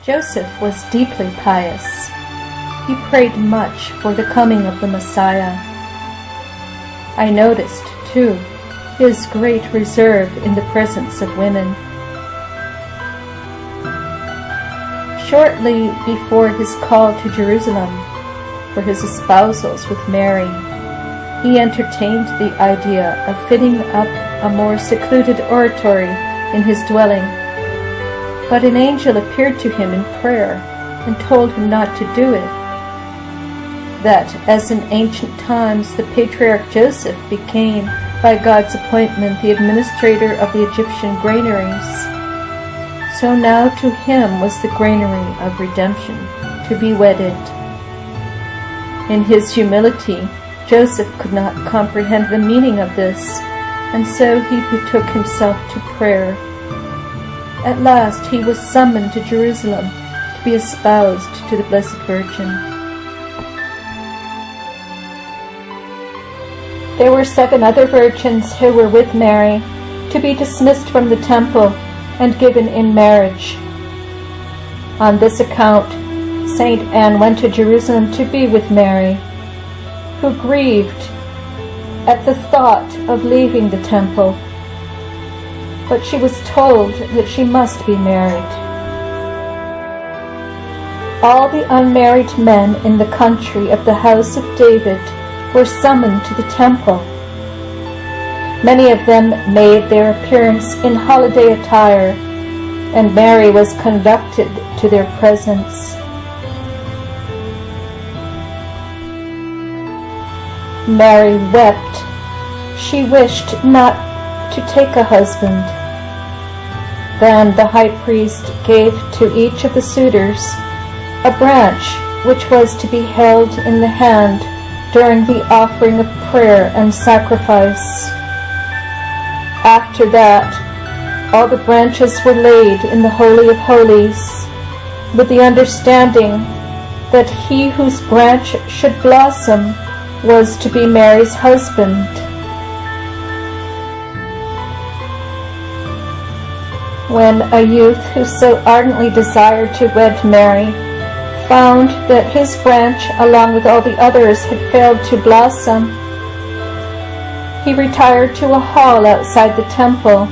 Joseph was deeply pious. He prayed much for the coming of the Messiah. I noticed, too, his great reserve in the presence of women. Shortly before his call to Jerusalem for his espousals with Mary, he entertained the idea of fitting up a more secluded oratory in his dwelling. But an angel appeared to him in prayer and told him not to do it. That, as in ancient times the patriarch Joseph became, by God's appointment, the administrator of the Egyptian granaries, so now to him was the granary of redemption to be wedded. In his humility, Joseph could not comprehend the meaning of this, and so he betook himself to prayer. At last he was summoned to Jerusalem to be espoused to the Blessed Virgin. There were 7 other virgins who were with Mary to be dismissed from the temple and given in marriage. On this account, Saint Anne went to Jerusalem to be with Mary, who grieved at the thought of leaving the temple, but she was told that she must be married. All the unmarried men in the country of the house of David were summoned to the temple. Many of them made their appearance in holiday attire, and Mary was conducted to their presence. Mary wept. She wished not to take a husband. Then the high priest gave to each of the suitors a branch which was to be held in the hand during the offering of prayer and sacrifice. After that, all the branches were laid in the Holy of Holies, with the understanding that he whose branch should blossom was to be Mary's husband. When a youth who so ardently desired to wed Mary found that his branch, along with all the others, had failed to blossom, he retired to a hall outside the temple,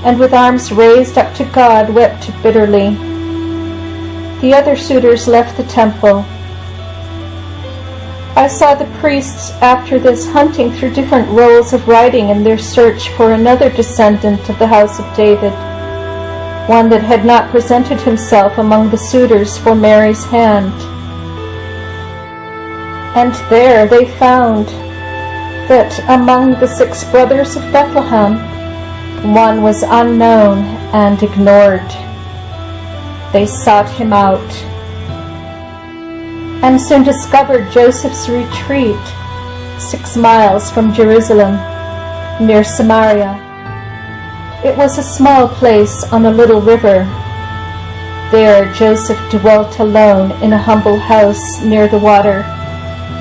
and with arms raised up to God wept bitterly. The other suitors left the temple. I saw the priests after this hunting through different rolls of writing in their search for another descendant of the house of David, one that had not presented himself among the suitors for Mary's hand. And there they found that among the 6 brothers of Bethlehem, one was unknown and ignored. They sought him out, and soon discovered Joseph's retreat 6 miles from Jerusalem, near Samaria. It was a small place on a little river. There Joseph dwelt alone in a humble house near the water,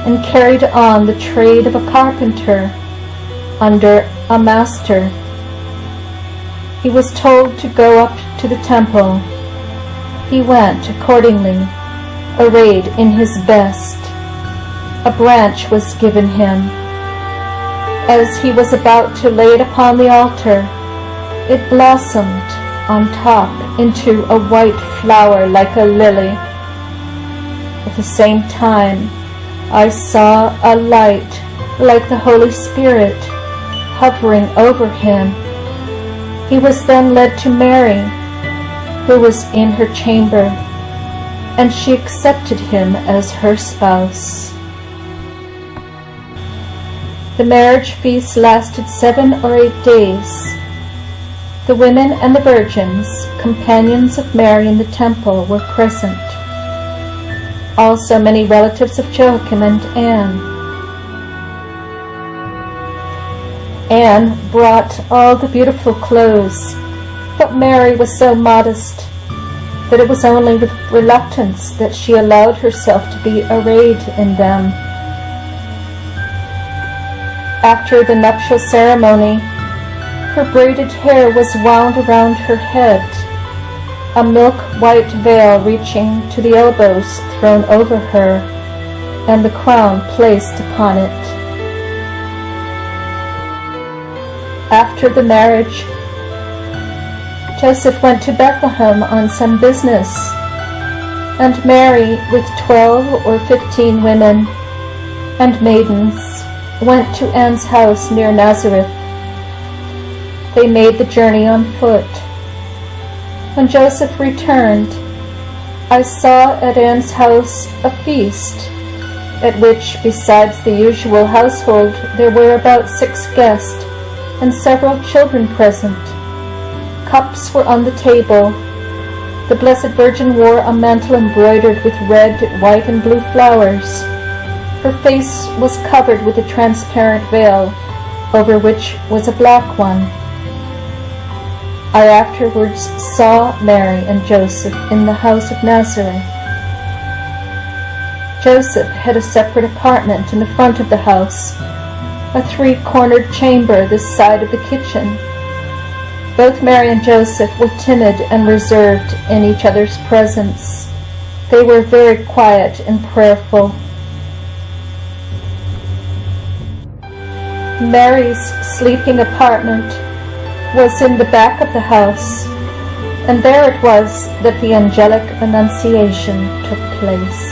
and carried on the trade of a carpenter under a master. He was told to go up to the temple. He went accordingly, arrayed in his best. A branch was given him. As he was about to lay it upon the altar, it blossomed on top into a white flower like a lily. At the same time, I saw a light like the Holy Spirit hovering over him. He was then led to Mary, who was in her chamber, and she accepted him as her spouse. The marriage feast lasted 7 or 8 days. The women and the virgins, companions of Mary in the temple, were present. Also many relatives of Joachim and Anne. Anne brought all the beautiful clothes, but Mary was so modest that it was only with reluctance that she allowed herself to be arrayed in them. After the nuptial ceremony, her braided hair was wound around her head, a milk-white veil reaching to the elbows thrown over her, and the crown placed upon it. After the marriage, Joseph went to Bethlehem on some business, and Mary, with 12 or 15 women and maidens, went to Anne's house near Nazareth. They made the journey on foot. When Joseph returned, I saw at Anne's house a feast, at which, besides the usual household, there were about 6 guests, and several children present. Cups were on the table. The Blessed Virgin wore a mantle embroidered with red, white, and blue flowers. Her face was covered with a transparent veil, over which was a black one. I afterwards saw Mary and Joseph in the house of Nazareth. Joseph had a separate apartment in the front of the house, a 3-cornered chamber this side of the kitchen. Both Mary and Joseph were timid and reserved in each other's presence. They were very quiet and prayerful. Mary's sleeping apartment was in the back of the house, and there it was that the angelic annunciation took place.